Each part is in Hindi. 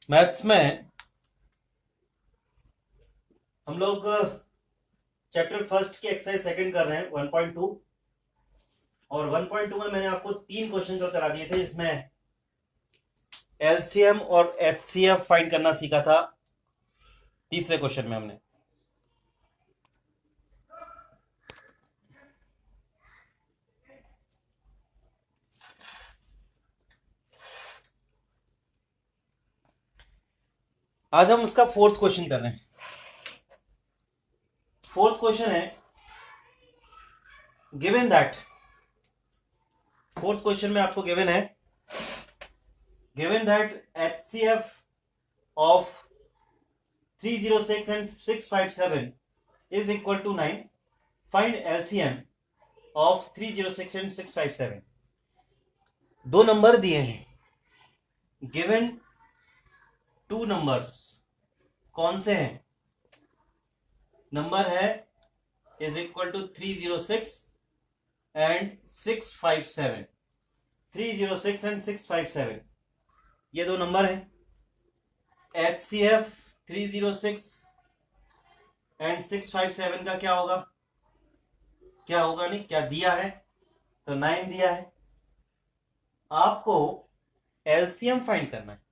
मैथ्स में हम लोग चैप्टर फर्स्ट की एक्सरसाइज सेकंड कर रहे हैं 1.2। और 1.2 में मैंने आपको 3 क्वेश्चन जो करा दिए थे, इसमें एलसीएम और एचसीएफ फाइंड करना सीखा था। तीसरे क्वेश्चन में हमने आज हम उसका फोर्थ क्वेश्चन कर रहे हैं। फोर्थ क्वेश्चन है गिवन दैट, फोर्थ क्वेश्चन में आपको गिवन है HCF of 306 and 657 is equal to 9. Find LCM of 306 and 657. दो नंबर दिए हैं, गिवन 2 नंबर्स। कौन से हैं? नंबर है is equal to 306 and 657। 306 and 657 ये दो नंबर हैं। HCF 306 एंड 657 का क्या होगा? क्या होगा नहीं, क्या दिया है तो 9 दिया है। आपको एलसीएम फाइंड करना है।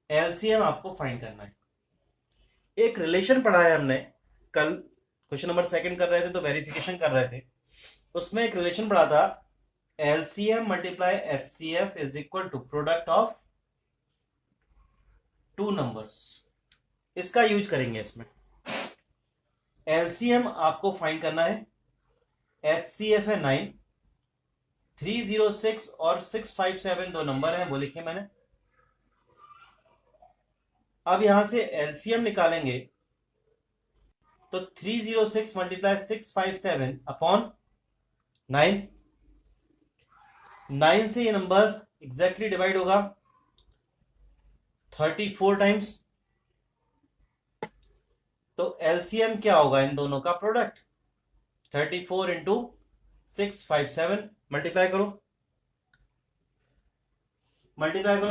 एलसीएम आपको फाइंड करना है। एक रिलेशन पढ़ा है हमने कल, क्वेश्चन नंबर सेकंड कर रहे थे तो वेरिफिकेशन कर रहे थे, उसमें एक रिलेशन पढ़ा था LCM multiply HCF is equal to product of 2 numbers. इसका यूज करेंगे इसमें। LCM आपको फाइंड करना है, HCF है 9, 306 और 657 दो नंबर है, वो लिखे मैंने। अब यहां से LCM निकालेंगे तो 306 मल्टीप्लाई 657 अपॉन 9। 9 से ये नंबर एग्जैक्टली डिवाइड होगा 34 टाइम्स। तो एलसीएम क्या होगा इन दोनों का प्रोडक्ट? 34 इंटू 657। मल्टीप्लाई करो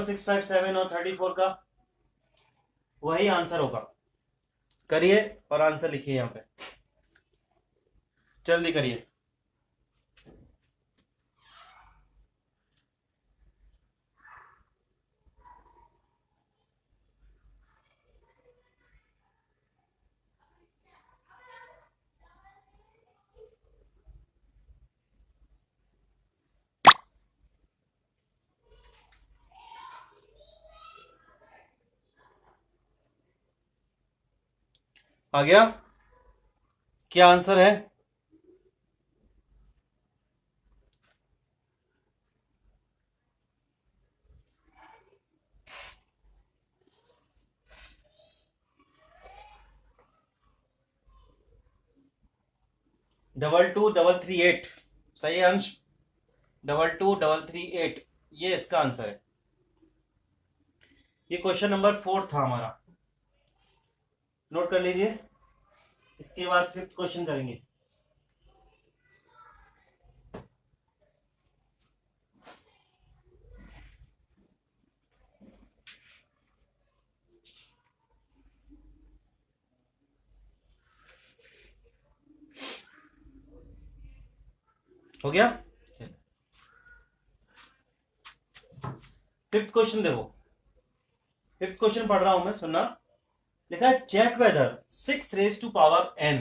657 और 34 का, वही आंसर होगा। करिए और आंसर लिखिए यहां पे, जल्दी करिए। आ गया? क्या आंसर है? डबल 2 3 3 8 सही अंश। 2 2 3 3 8 ये इसका आंसर है। ये क्वेश्चन नंबर 4 था हमारा, नोट कर लीजिए। इसके बाद फिफ्थ क्वेश्चन करेंगे। हो गया? फिफ्थ क्वेश्चन देखो, फिफ्थ क्वेश्चन पढ़ रहा हूं मैं, सुनना। लिखा है check whether 6 raise to power n।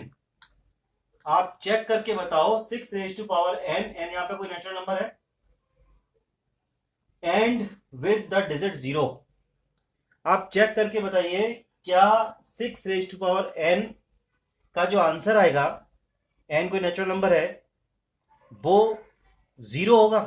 आप चेक करके बताओ 6 raise to power n, n यहां पे कोई नेचुरल नंबर है, एंड विद द डिजिट 0। आप चेक करके बताइए क्या 6 रेज टू पावर n का जो आंसर आएगा, n कोई नेचुरल नंबर है, वो 0 होगा।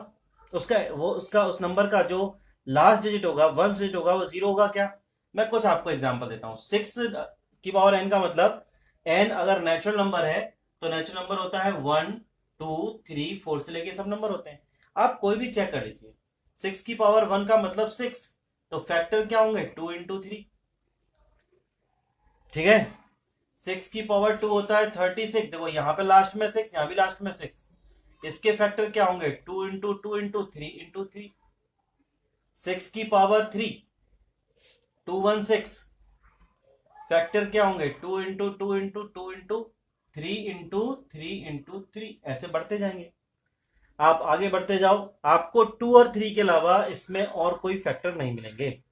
उसका उस नंबर का जो लास्ट डिजिट होगा, वंस डिजिट होगा, वो 0 होगा क्या? मैं कुछ आपको एग्जांपल देता हूं। 6 की पावर n का मतलब, n अगर नेचुरल नंबर है तो नेचुरल नंबर होता है 1 2 3 4 से लेके सब नंबर होते हैं। आप कोई भी चेक कर लीजिए। 6 की पावर 1 का मतलब 6, तो फैक्टर क्या होंगे? 2 इंटू 3। ठीक है। 6 की पावर 2 होता है 36। देखो यहां पे लास्ट में 6, यहां भी लास्ट में 6। इसके फैक्टर क्या होंगे? 2 इंटू 2 इंटू 3 इंटू 3। 6 की पावर 3, 216। फैक्टर क्या होंगे? 2 into 2 into 2 into 3 into 3 into 3, ऐसे बढ़ते जाएंगे। आप आगे बढ़ते जाओ, आपको 2 और 3 के अलावा इसमें और कोई फैक्टर नहीं मिलेंगे,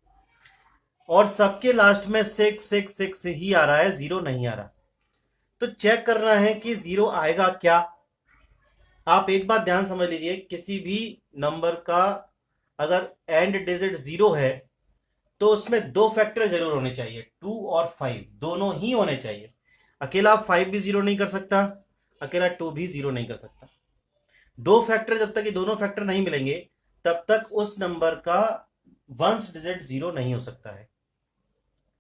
और सबके लास्ट में 6 ही आ रहा है, 0 नहीं आ रहा। तो चेक करना है कि 0 आएगा क्या। आप एक बात ध्यान समझ लीजिए, किसी भी नंबर का अगर एंड डिजिट 0 है तो उसमें दो फैक्टर जरूर होने चाहिए, 2 और 5 दोनों ही होने चाहिए। अकेला 5 भी 0 नहीं कर सकता, अकेला 2 भी 0 नहीं कर सकता। दो फैक्टर, जब तक ये दोनों फैक्टर नहीं मिलेंगे तब तक उस नंबर का वंस डिजिट 0 नहीं हो सकता है।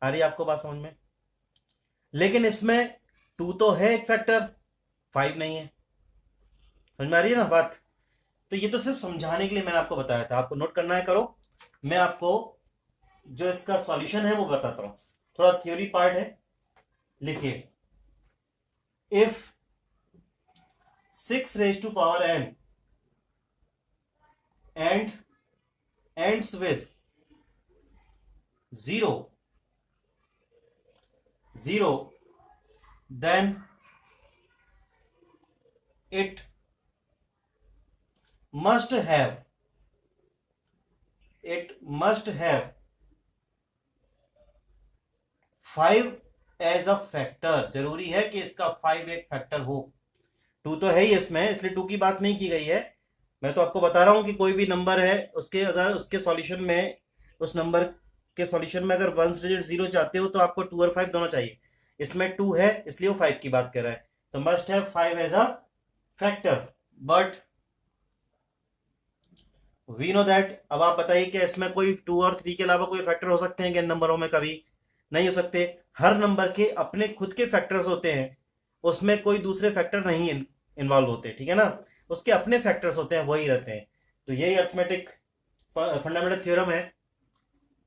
आ रही है आपको बात समझ में? लेकिन इसमें 2 तो है एक फैक्टर, 5 नहीं है। समझ में आ रही है ना बात? तो ये तो सिर्फ समझाने के लिए मैंने आपको बताया था, आपको नोट करना है, करो। मैं आपको जो इसका सॉल्यूशन है वो बताता हूं, थोड़ा थ्योरी पार्ट है, लिखिए। If 6 raised to power n and ends with 0, then it must have 5 as a factor. जरूरी है कि इसका 5 एक फैक्टर हो। 2 तो है ही इसमें, इसलिए 2 की बात नहीं की गई है। मैं तो आपको बता रहा हूं कि कोई भी नंबर है, उसके अगर उसके सॉल्यूशन में, उस नंबर के सॉल्यूशन में अगर वंस डिजिट 0 चाहते हो तो आपको 2 और 5 दोनों चाहिए। इसमें 2 है इसलिए वो 5 की बात कर रहा है, तो must have 5 as a factor. But we know that, अब आप बताइए कि इसमें कोई 2 और 3 के अलावा कोई फैक्टर हो सकते हैं कि इन नंबरों में? कभी नहीं हो सकते। हर नंबर के अपने खुद के फैक्टर्स होते हैं, उसमें कोई दूसरे फैक्टर नहीं इन्वॉल्व होते, ठीक है ना? उसके अपने फैक्टर्स होते हैं, वही रहते हैं। तो यही अर्थमेटिक फंडामेंटल थ्योरम है।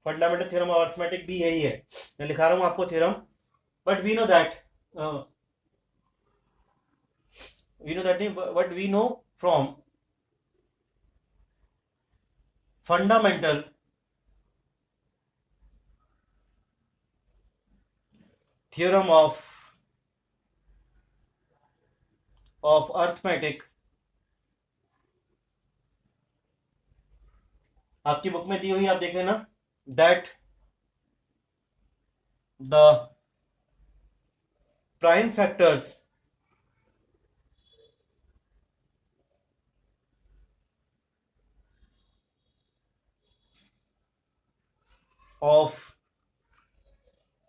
फंडामेंटल थ्योरम ऑफ अर्थमेटिक भी यही है, मैं लिखा रहा हूं आपको theorem. But we know from fundamental theorem of arithmetic, आपकी बुक में दी हुई, आप देख लेना, that the prime factors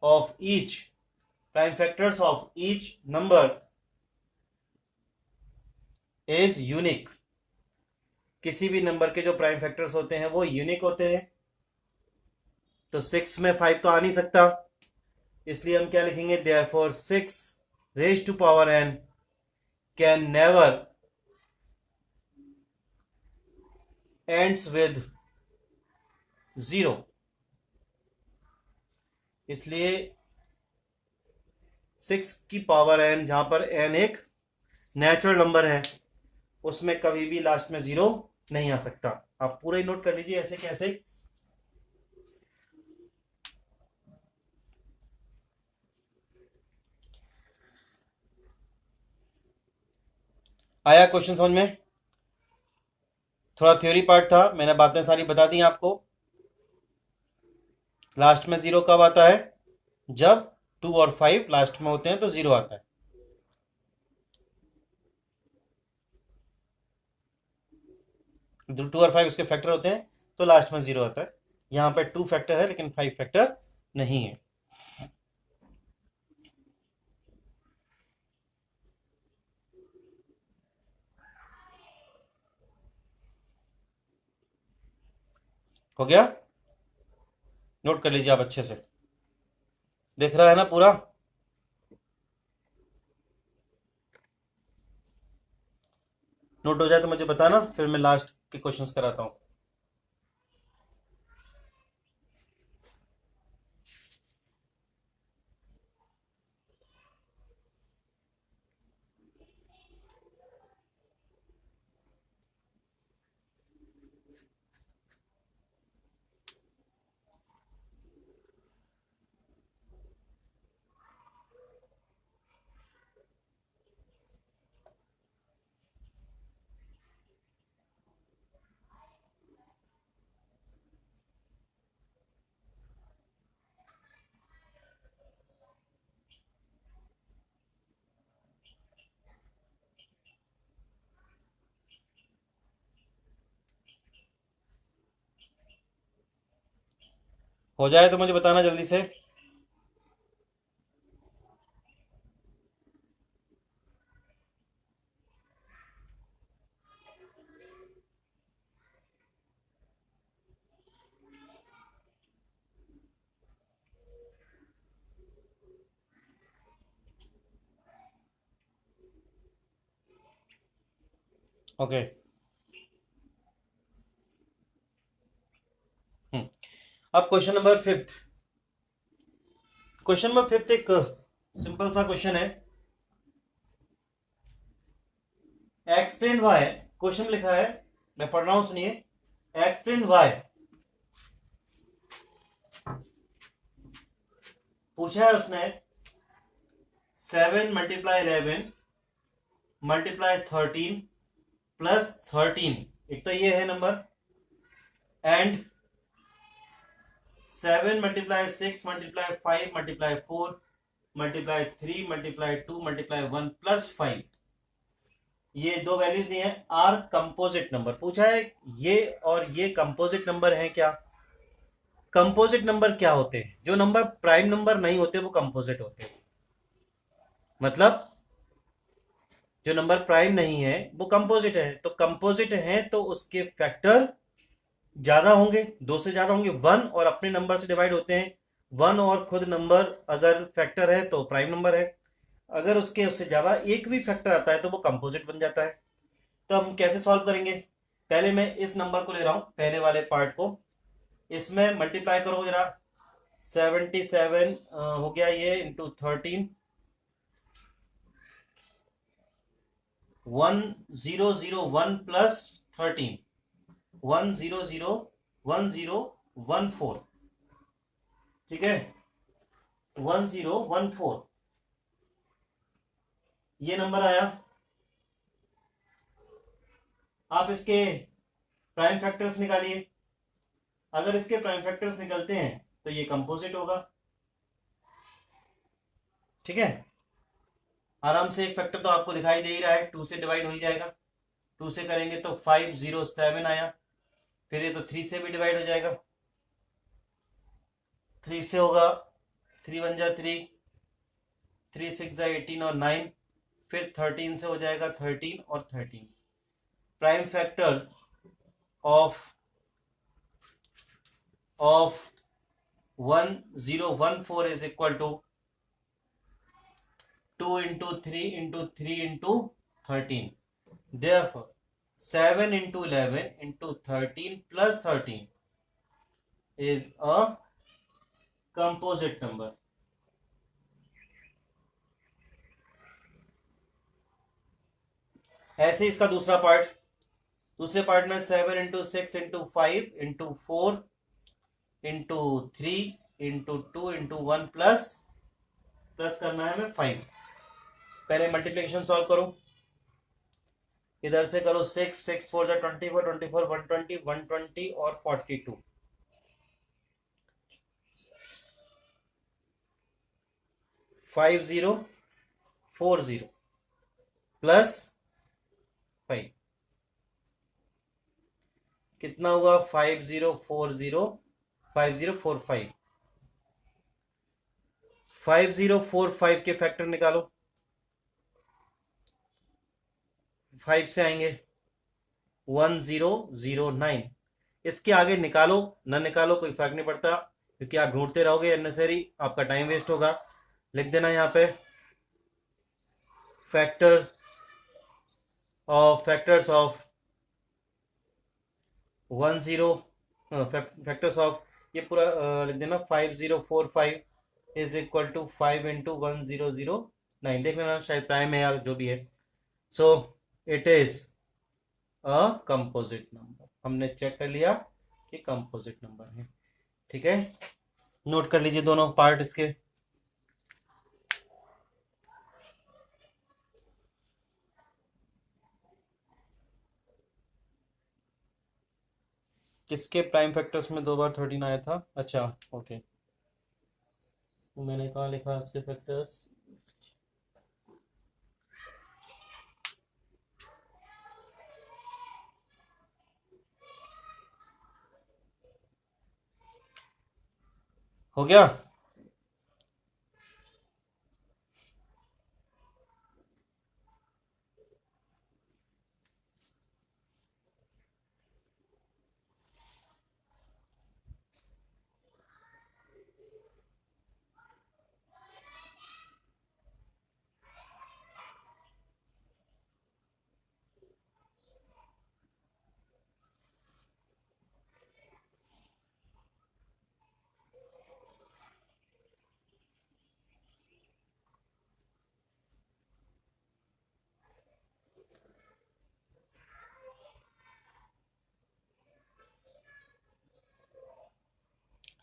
of each prime factors of each number is unique। किसी भी नंबर के जो प्राइम फैक्टर्स होते हैं वो यूनिक होते हैं। तो 6 में 5 तो आ नहीं सकता, इसलिए हम क्या लिखेंगे? Therefore 6 raise to power n can never ends with 0। इसलिए 6 की पावर n, जहां पर n एक नेचुरल नंबर है, उसमें कभी भी लास्ट में 0 नहीं आ सकता। आप पूरा ही नोट कर लीजिए, ऐसे कैसे। आया क्वेश्चन समझ में? थोड़ा थ्योरी पार्ट था, मैंने बातें सारी बता दी आपको। लास्ट में 0 कब आता है? जब 2 और 5 लास्ट में होते हैं तो 0 आता है। जो 2 और 5 उसके फैक्टर होते हैं तो लास्ट में 0 आता है। यहां पे 2 फैक्टर है लेकिन 5 फैक्टर नहीं है। हो गया? नोट कर लीजिए आप अच्छे से, दिख रहा है ना पूरा? नोट हो जाए तो मुझे बताना, फिर मैं लास्ट के क्वेश्चंस कराता हूं। हो जाए तो मुझे बताना जल्दी से। ओके। अब question number fifth. Question number fifth एक सिंपल सा क्वेश्चन है। एक्सप्लेन वाई, क्वेश्चन लिखा है, मैं पढ़ रहा हूं, सुनिए। एक्सप्लेन वाई, पूछा है उसने 7 × 11 × 13 + 13, एक तो ये है नंबर, एंड 7 × 6 × 5 × 4 × 3 × 2 × 1 + 5, ये दो वैल्यूज दी हैं, आर कंपोजिट नंबर। पूछा है ये और ये कंपोजिट नंबर है क्या। कंपोजिट नंबर क्या होते हैं? जो नंबर प्राइम नंबर नहीं होते वो कंपोजिट होते हैं। मतलब जो नंबर प्राइम नहीं है वो कंपोजिट है, तो कंपोजिट है तो उसके फैक्टर ज्यादा होंगे, दो से ज्यादा होंगे। वन और अपने नंबर से डिवाइड होते हैं, वन और खुद नंबर अगर फैक्टर है तो प्राइम नंबर है, अगर उससे ज्यादा एक भी फैक्टर आता है तो वो कंपोजिट बन जाता है। तो हम कैसे सॉल्व करेंगे? पहले मैं इस नंबर को ले रहा हूं, पहले वाले पार्ट को, इसमें मल्टीप्लाई करो जरा। 77 हो गया ये, इंटू 13, 1001 प्लस 13, 1014, ठीक है, 1014 ये नंबर आया। आप इसके प्राइम फैक्टर्स निकालिए। अगर इसके प्राइम फैक्टर्स निकलते हैं तो ये कंपोजिट होगा, ठीक है। आराम से एक फैक्टर तो आपको दिखाई दे ही रहा है, 2 से डिवाइड हो ही जाएगा। 2 से करेंगे तो 507 आया, फिर ये तो 3 से भी डिवाइड हो जाएगा, 3 से होगा, 3 × 1 = 3, 3 × 6 = 18 और 9, फिर 13 से हो जाएगा 13 और 13। Prime factor of 1014 is equal to 2 × 3 × 3 × 13, therefore 7 × 11 × 13 + 13 is a composite number. ऐसे इसका दूसरा पार्ट, दूसरे पार्ट में 7 × 6 × 5 × 4 × 3 × 2 × 1 प्लस करना है हमें 5। पहले मल्टीप्लिकेशन सॉल्व करो, इधर से करो 6 6 4 = 24, 24 120, 120 और 42, 5040 प्लस 5 कितना हुआ? 5040, 5045, 5045 के फैक्टर निकालो। 5 से आएंगे 1009, इसके आगे निकालो ना निकालो कोई फर्क नहीं पड़ता, क्योंकि आप ढूंढते रहोगे अननेसेसरी, आपका टाइम वेस्ट होगा। लिख देना यहाँ पे फैक्टर्स ऑफ फैक्टर्स ऑफ, ये पूरा लिख देना, 5045 इज इक्वल टू 5 × 1009, देख लेना शायद प्राइम है या जो भी है। So it is a composite number, हमने चेक कर लिया कि कंपोजिट नंबर है, ठीक है। नोट कर लीजिए दोनों पार्ट इसके। किसके प्राइम फैक्टर्स में 2 बार 13 आया था? अच्छा, ओके, मैंने कहा लिखा उसके फैक्टर्स। हो गया?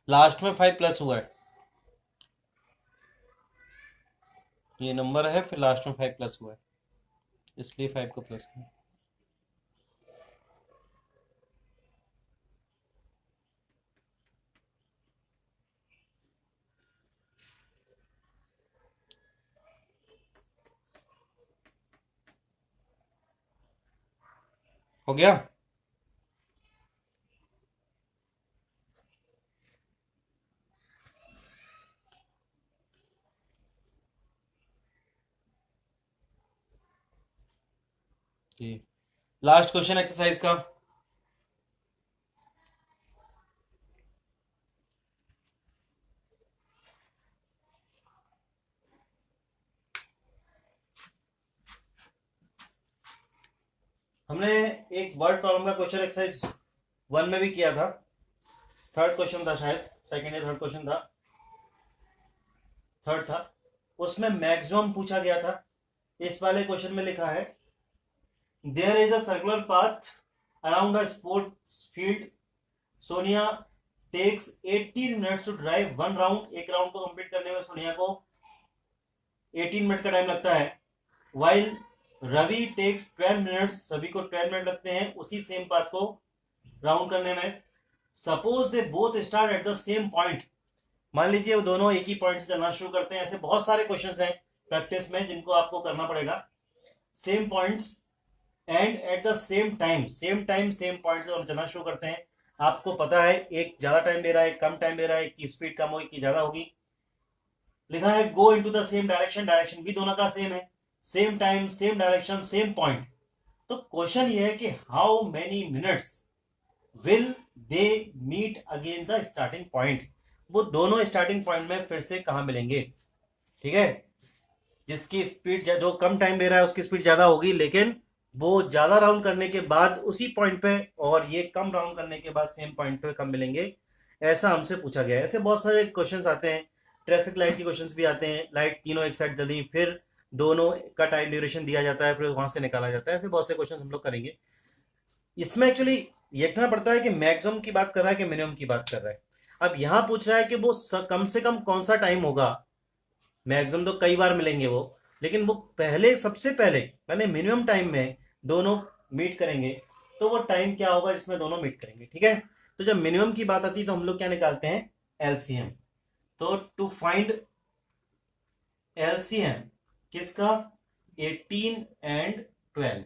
लास्ट में 5 प्लस हुआ है, ये नंबर है, फिर लास्ट में 5 प्लस हुआ है, इसलिए 5 को प्लस किया। हो गया? जी, लास्ट क्वेश्चन एक्सरसाइज का। हमने एक वर्ड प्रॉब्लम का क्वेश्चन एक्सरसाइज 1 में भी किया था, थर्ड क्वेश्चन था शायद, सेकंड या थर्ड क्वेश्चन था, थर्ड था। उसमें मैक्सिमम पूछा गया था। इस वाले क्वेश्चन में लिखा है there is a circular path around a sports field, Sonia takes 80 minutes to drive one round. एक राउंड को कंप्लीट करने में सोनिया को 18 मिनट का टाइम लगता है। While Ravi takes 12 minutes, Ravi को 12 मिनट लगते हैं उसी सेम पाथ को राउंड करने में। Suppose they both start at the same point, मान लीजिए वो दोनों एक ही पॉइंट से चलना शुरू करते हैं। ऐसे बहुत सारे क्वेश्चंस हैं प्रैक्टिस में जिनको आपको करना पड़ेगा। Same points and at the same time, same point से चलना शुरू करते हैं। आपको पता है एक ज्यादा टाइम ले रहा है, कम टाइम ले रहा है, कि स्पीड कम होगी कि ज्यादा होगी। लिखा है go into the same direction, direction भी दोनों का सेम है, same time, same direction, same point. तो क्वेश्चन ये है कि how many minutes will they meet again the starting point. वो दोनों स्टार्टिंग पॉइंट में फिर से कहां मिलेंगे? ठीक है, जिसकी स्पीड जो कम टाइम ले रहा है उसकी स्पीड ज्यादा होगी, लेकिन वो ज्यादा राउंड करने के बाद उसी पॉइंट पे, और ये कम राउंड करने के बाद सेम पॉइंट पे कब मिलेंगे, ऐसा हमसे पूछा गया है। ऐसे बहुत सारे क्वेश्चंस आते हैं, ट्रैफिक लाइट के क्वेश्चंस भी आते हैं, लाइट तीनों एक साइड जली, फिर दोनों का टाइम ड्यूरेशन दिया जाता है, फिर वहां से निकाला जाता है। ऐसे बहुत से क्वेश्चन हम लोग करेंगे। इसमें एक्चुअली देखना पड़ता है कि मैक्सिमम की बात कर रहा है कि मिनिमम की बात कर रहा है। अब यहां पूछ रहा है कि वो कम से कम कौन सा टाइम होगा। मैक्सिमम तो कई बार मिलेंगे वो, लेकिन वो पहले सबसे पहले मैंने मिनिमम टाइम में दोनों मीट करेंगे, तो वो टाइम क्या होगा जिसमें दोनों मीट करेंगे। ठीक है, तो जब मिनिमम की बात आती है तो हम लोग क्या निकालते हैं? एलसीएम। तो टू फाइंड एलसीएम किसका? 18 एंड 12,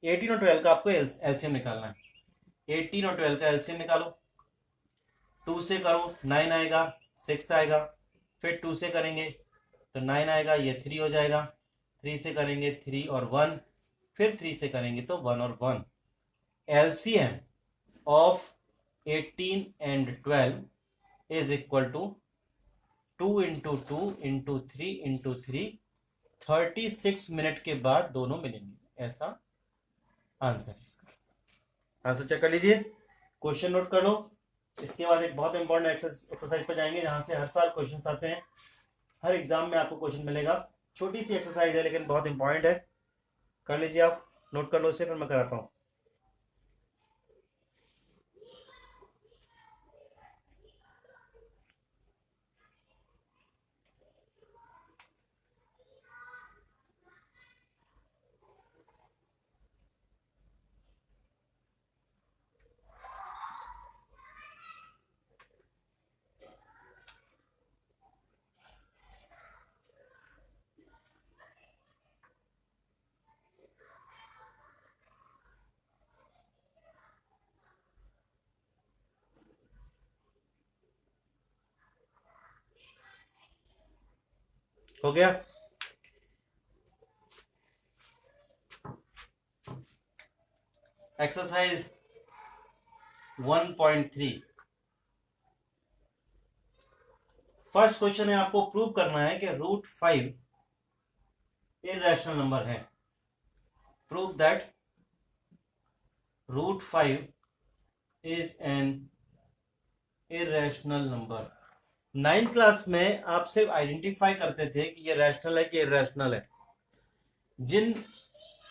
18 और 12 का आपको एलसीएम निकालना है। 18 और 12 का एलसीएम निकालो। 2 से करो 9 आएगा, 6 आएगा, फिर 2 से करेंगे तो 9 आएगा, ये 3 हो जाएगा। 3 से करेंगे 3 और 1, फिर 3 से करेंगे तो 1 और 1। LCM of 18 and 12 is equal to 2 into 2 into 3 into 3, 36 minute के बाद दोनों मिलेंगे। ऐसा आंसर है इसका। आंसर चेक कर लीजिए, क्वेश्चन नोट कर लो। इसके बाद एक बहुत इंपॉर्टेंट एक्सरसाइज पर जाएंगे जहां से हर साल क्वेश्चन आते हैं, हर एग्जाम में आपको क्वेश्चन मिलेगा। छोटी सी एक्सरसाइज है लेकिन बहुत इंपॉर्टेंट है, कर लीजिए आप, नोट कर लो इसे, फिर मैं कराता हूं। हो गया। एक्सरसाइज 1.3 फर्स्ट क्वेश्चन है, आपको प्रूव करना है कि √5 इररेशनल नंबर है। Prove that √5 is an irrational number. 9th class में आप सिर्फ आइडेंटिफाई करते थे कि ये रैशनल है कि इररेशनल है। जिन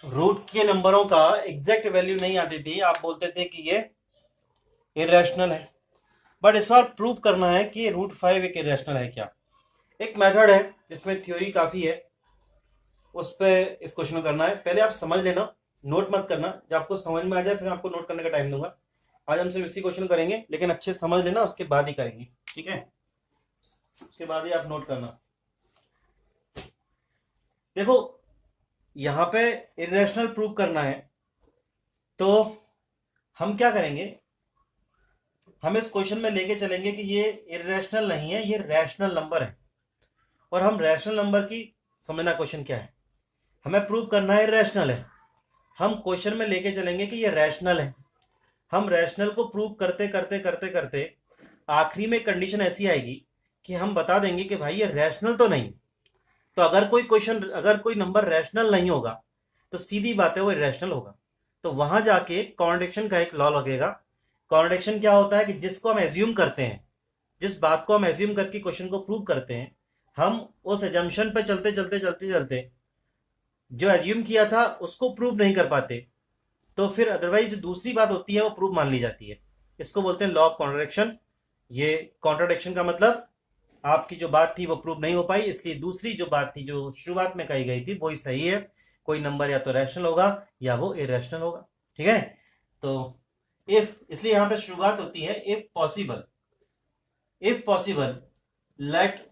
रूट के नंबरों का एग्जैक्ट वैल्यू नहीं आती थी, आप बोलते थे कि ये इररेशनल है। बट इस बार प्रूव करना है कि √5 एक इररेशनल है क्या। एक मेथड है जिसमें थ्योरी काफी है, उस पर इस क्वेश्चन को करना है। पहले आप समझ लेना, नोट मत करना। जब आपको समझ में आ जाए फिर आपको नोट करने का टाइम दूंगा। आज हम सिर्फ इसी क्वेश्चन करेंगे, लेकिन अच्छे समझ लेना, उसके बाद ही करेंगे, ठीक है। उसके बाद ही आप नोट करना। देखो यहां पे इररेशनल प्रूव करना है, तो हम क्या करेंगे, हम इस क्वेश्चन में लेके चलेंगे कि ये इररेशनल नहीं है, ये रैशनल नंबर है। और हम रैशनल नंबर की समझना, क्वेश्चन क्या है, हमें प्रूव करना है इररेशनल है। हम क्वेश्चन में लेके चलेंगे कि ये रैशनल है। हम रैशनल को प्रूव करते करते करते करते आखिरी में कंडीशन ऐसी आएगी कि हम बता देंगे कि भाई ये रैशनल तो नहीं। तो अगर कोई नंबर रैशनल नहीं होगा तो सीधी बात है वो इररेशनल होगा। तो वहां जाके कॉन्ट्रडिक्शन का एक लॉ लगेगा। कॉन्ट्रडिक्शन क्या होता है कि जिसको हम एज्यूम करते हैं, जिस बात को हम एज्यूम करके क्वेश्चन को प्रूव करते हैं, हम उस एजम्पशन पे चलते चलते चलते चलते जो एज्यूम किया था उसको प्रूव नहीं कर पाते, तो फिर अदरवाइज दूसरी बात होती है वो प्रूव मान ली जाती है। इसको बोलते हैं लॉ ऑफ कॉन्ट्रडिक्शन। ये कॉन्ट्रडिक्शन का मतलब आपकी जो बात थी वो प्रूव नहीं हो पाई, इसलिए दूसरी जो बात थी जो शुरुआत में कही गई थी वही सही है। कोई नंबर या तो रैशनल होगा या वो इररेशनल होगा, ठीक है। तो इफ, इसलिए यहां पे शुरुआत होती है इफ पॉसिबल लेट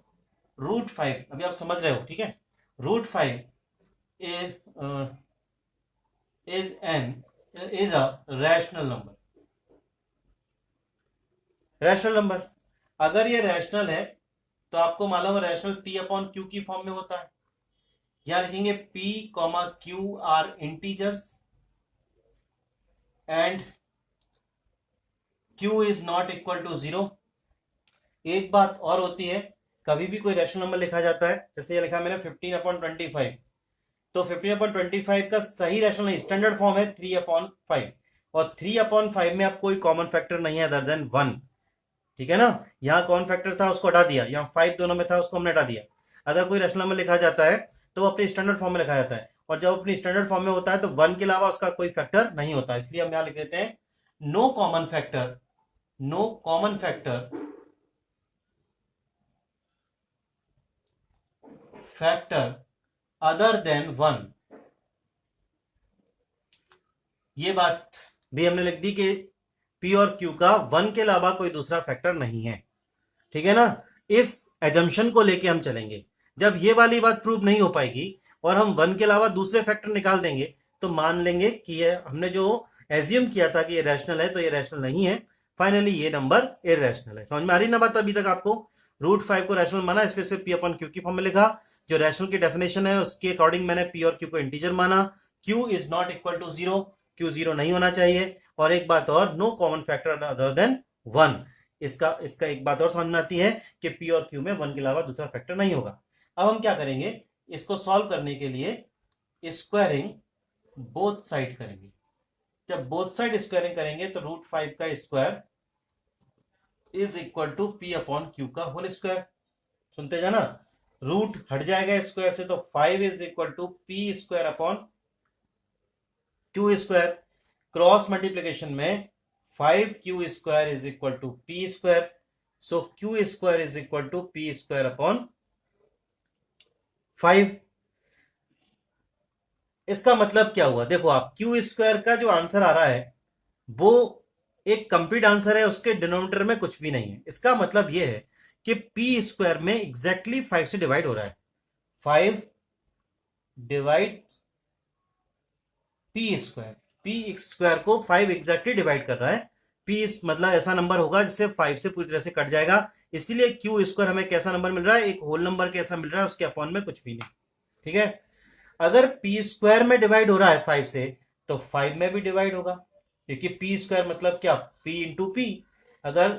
√5, अभी आप समझ रहे हो, ठीक है। √5 is a rational number. Rational number अगर ये रैशनल है तो आपको मालूम है रैशनल P/Q की फॉर्म में होता है। यहां लिखेंगे P, Q are integers and Q is not equal to 0। एक बात और होती है, कभी भी कोई रैशनल नंबर लिखा जाता है, जैसे ये लिखा मैंने 15/25, तो 15/25 का सही रैशनल नहीं, स्टैंडर्ड फॉर्म है 3/5, और 3/5 में अब कोई कॉमन फैक्टर नहीं है अदर देन 1, ठीक है ना। यहाँ कॉमन फैक्टर था उसको हटा दिया, यहाँ 5 दोनों में था उसको हमने हटा दिया। अगर कोई रैशनल नंबर लिखा जाता है तो वो अपने स्टैंडर्ड फॉर्म में लिखा जाता है, और जब अपनी स्टैंडर्ड फॉर्म में होता है तो 1 के अलावा उसका कोई फैक्टर नहीं होता, इसलिए हम यहाँ लिख देते हैं no common factor other than 1। ये बात भी हमने लिख दी कि P और Q का 1 के अलावा कोई दूसरा फैक्टर नहीं है, ठीक है ना। इस एजम्पशन को लेके हम चलेंगे। जब ये वाली बात प्रूव नहीं हो पाएगी और हम 1 के अलावा दूसरे फैक्टर निकाल देंगे तो मान लेंगे कि ये हमने जो एज्यूम किया था कि ये रैशनल है तो ये रैशनल नहीं है। फाइनली ये नंबर इररेशनल है। समझ में आ रही ना बात अभी तक आपको। √5 को रैशनल माना, इसलिए सिर्फ P/Q की फॉर्म में लिखा। जो रैशनल की डेफिनेशन है उसके अकॉर्डिंग मैंने P और Q को इंटीजर माना। Q is not equal to 0, Q 0 नहीं होना चाहिए। और एक बात और, no common factor other than 1। इसका एक बात और समझ में आती है कि P और Q में 1 के अलावा दूसरा फैक्टर नहीं होगा। अब हम क्या करेंगे, इसको सॉल्व करने के लिए स्क्वायरिंग बोथ साइड करेंगे। जब बोथ साइड स्क्वायरिंग करेंगे तो √5 का square is equal to P/Q का होल स्क्वायर। सुनते जाना, रूट हट जाएगा स्क्वायर से, तो 5 is equal to P² square. Cross multiplication में 5Q² is equal to P²। So Q² is equal to P²/5। इसका मतलब क्या हुआ, देखो आप Q² का जो आंसर आ रहा है वो एक कंप्लीट आंसर है, उसके डिनोमिनेटर में कुछ भी नहीं है। इसका मतलब यह है कि P² में एग्जैक्टली 5 से डिवाइड हो रहा है। 5 डिवाइड P² को 5 एग्जैक्टली डिवाइड कर रहा है। P मतलब ऐसा नंबर होगा जिससे 5 से पूरी तरह से कट जाएगा, इसीलिए क्यू स्क्वायर हमें कैसा नंबर मिल रहा है, एक होल नंबर कैसा मिल रहा है, उसके अपॉन में कुछ भी नहीं। ठीक है, अगर पी स्क्वायर में डिवाइड हो रहा है 5 से तो 5 में भी डिवाइड होगा, क्योंकि पी स्क्वायर मतलब क्या, पी इंटू पी। अगर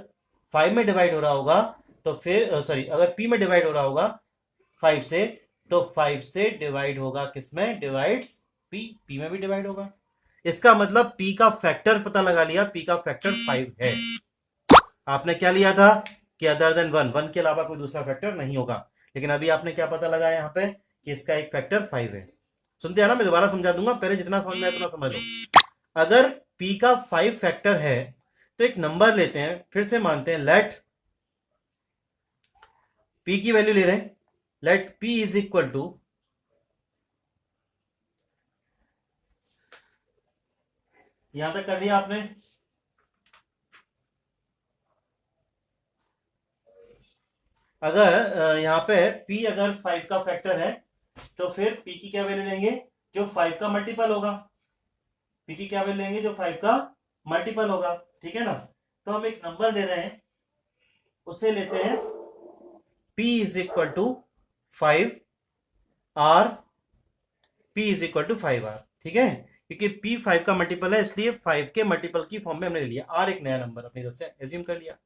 5 में डिवाइड हो रहा होगा तो फिर सॉरी, अगर पी में डिवाइड हो रहा होगा 5 से तो 5 से डिवाइड होगा किसमें, डिवाइड्स पी, पी में भी डिवाइड होगा। इसका मतलब पी का फैक्टर पता लगा लिया, पी का फैक्टर 5 है। आपने क्या लिया था कि अदर देन 1, 1 के अलावा कोई दूसरा फैक्टर नहीं होगा, लेकिन अभी आपने क्या पता लगाया यहाँ पे कि इसका एक फैक्टर 5 है। सुनते हैं ना, मैं दोबारा समझा दूंगा, पहले जितना समझ में आया उतना समझ लो। अगर p का 5 फैक्टर है तो एक नंबर लेते हैं, फिर से मानते हैं, लेट p की वैल्यू ले रहे हैं, let p is equal to, यहां तक कर लिया आपने। अगर यहां पे p अगर 5 का फैक्टर है तो फिर p की क्या वैल्यू लेंगे, जो 5 का मल्टीपल होगा। p की क्या वैल्यू लेंगे, जो 5 का मल्टीपल होगा। ठीक है ना, तो हम एक नंबर ले रहे हैं, उसे लेते हैं p is equal to 5 r, p is equal to 5r। ठीक है, क्योंकि p 5 का मल्टीपल है इसलिए 5 के मल्टीपल की फॉर्म में हमने ले लिया, r एक नया नंबर अपनी तरफ से एज्यूम कर लिया।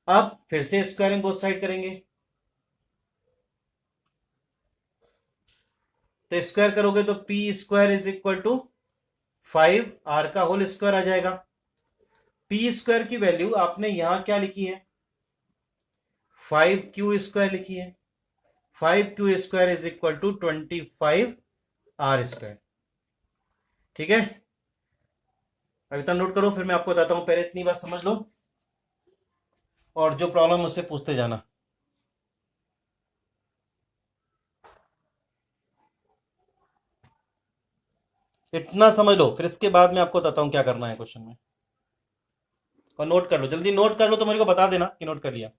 अब फिर से स्क्वायरिंग बोथ साइड करेंगे, तो स्क्वायर करोगे तो p square is equal to 5 r का होल स्क्वायर आ जाएगा। p स्क्वायर की वैल्यू आपने यहां क्या लिखी है, 5q स्क्वायर लिखी है। 5q square is equal to 25 r square. ठीक है, अब इतना नोट करो, फिर मैं आपको बताता हूं, पहले इतनी बात समझ लो और जो प्रॉब्लम मुझसे पूछते जाना। इतना समझ लो, फिर इसके बाद मैं आपको बताता हूं क्या करना है क्वेश्चन में। और नोट कर लो, जल्दी नोट कर लो, तो मेरे को बता देना कि नोट कर लिया।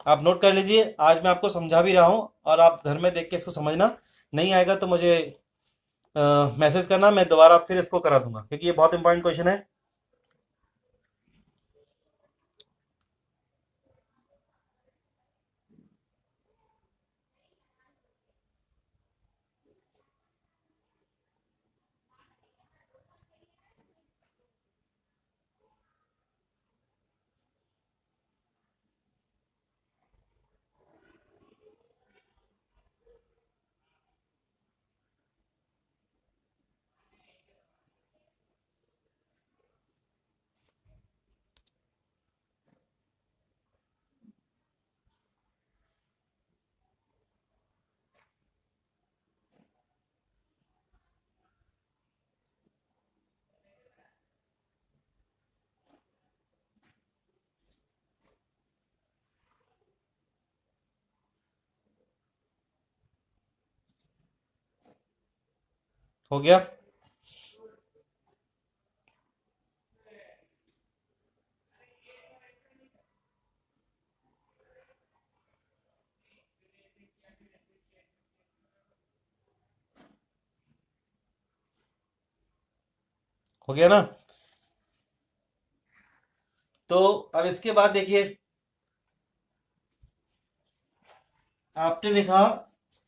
आप नोट कर लीजिए, आज मैं आपको समझा भी रहा हूं और आप घर में देख के इसको समझना। नहीं आएगा तो मुझे मैसेज करना, मैं दोबारा फिर इसको करा दूंगा, क्योंकि ये बहुत इंपॉर्टेंट क्वेश्चन है। हो गया, हो गया ना। तो अब इसके बाद देखिए, आपने लिखा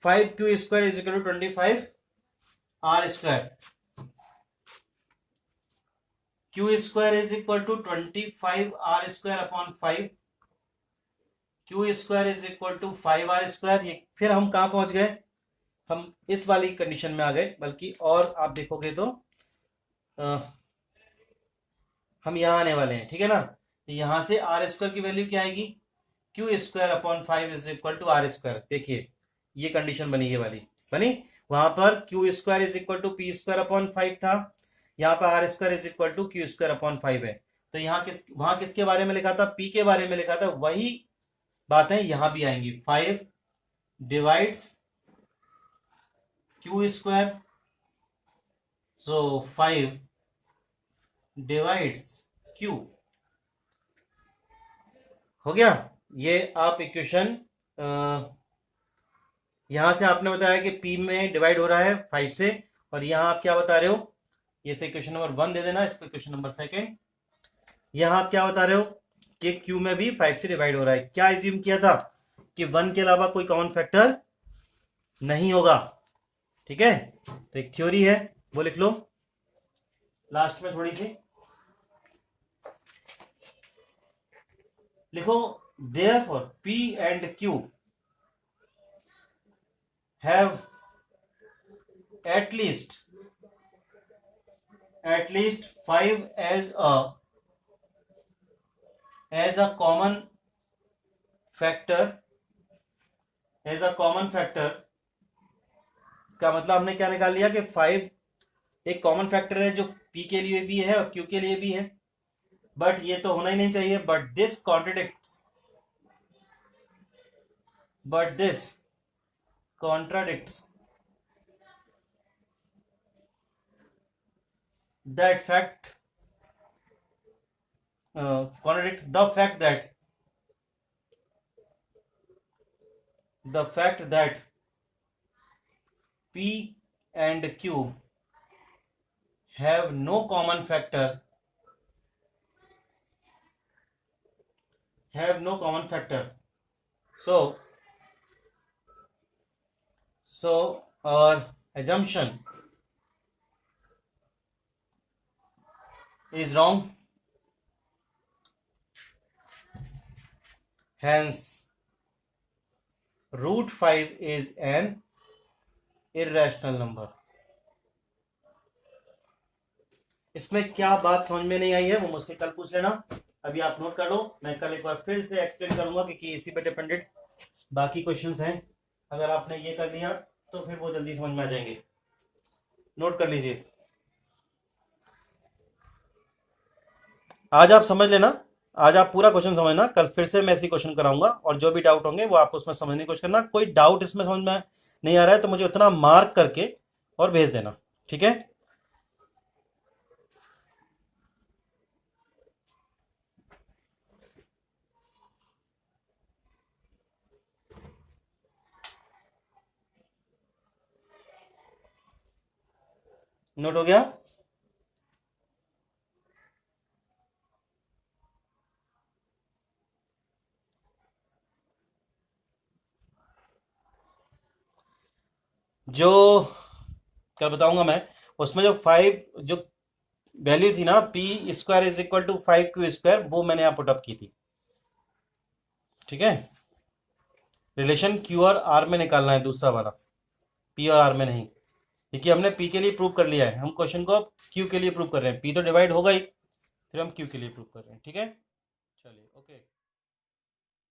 5q square is equal to 25 r square. q square is equal to 25 r square upon 5, q square is equal to 5 r square. ये फिर हम कहां पहुंच गए, हम इस वाली कंडीशन में आ गए, बल्कि और आप देखोगे तो हम यहां आने वाले हैं। ठीक है ना, तो यहां से आर स्क्वायर की वैल्यू क्या आएगी, q square upon 5 is equal to r square. देखिए ये कंडीशन बनी, ये वाली बनी। वहां पर q square is equal to p square upon 5 था, यहाँ पर r square is equal to q square upon 5 है। तो यहाँ वहां किसके बारे में लिखा था, पी के बारे में लिखा था, वही बातें यहां भी आएंगी। 5 डिवाइड्स क्यू स्क्वायर, सो 5 डिवाइड्स क्यू। हो गया। ये आप इक्वेशन यहां से आपने बताया कि p में डिवाइड हो रहा है 5 से, और यहां आप क्या बता रहे हो, ये से इक्वेशन नंबर 1 दे देना, इसको इक्वेशन नंबर 2। यहां आप क्या बता रहे हो कि q में भी 5 से डिवाइड हो रहा है। क्या एज्यूम किया था कि 1 के अलावा कोई कॉमन फैक्टर नहीं होगा। ठीक है, तो एक थ्योरी है वो लिख लो लास्ट में, थोड़ी सी लिखो। Therefore p and q have at least 5 as a common factor, इसका मतलब हमने क्या निकाल लिया कि 5 एक कॉमन फैक्टर है जो p के लिए भी है और q के लिए भी है, बट ये तो होना ही नहीं चाहिए। But this contradicts that fact, contradicts the fact that p and q have no common factor, so our assumption is wrong, hence root 5 is an irrational number। इसमें क्या बात समझ में नहीं आई है वो मुझसे कल पूछ लेना, अभी आप नोट कर लो। मैं कल एक बार फिर से एक्सप्लेन करूंगा कि इसी पे डिपेंडेंट बाकी क्वेश्चंस हैं। अगर आपने ये कर लिया तो फिर वो जल्दी समझ में आ जाएंगे। नोट कर लीजिए, आज आप समझ लेना, आज आप पूरा क्वेश्चन समझना, कल फिर से मैं ऐसी क्वेश्चन कराऊंगा और जो भी डाउट होंगे वो आप उसमें समझने की कोशिश करना। कोई डाउट इसमें समझ में नहीं आ रहा है तो मुझे उतना मार्क करके और भेज देना, ठीक है। नोट हो गया। जो क्या बताऊंगा मैं, उसमें जो 5 जो वैल्यू थी ना, p square is equal to 5q square, वो मैंने यहाँ पुटअप की थी। ठीक है, रिलेशन q और r में निकालना है, दूसरा वाला p और r में नहीं, क्योंकि हमने p के लिए प्रूव कर लिया है। हम क्वेश्चन को अब q के लिए प्रूव कर रहे हैं। p तो डिवाइड होगा ही, फिर हम q के लिए प्रूव कर रहे हैं। ठीक है, चलिए ओके।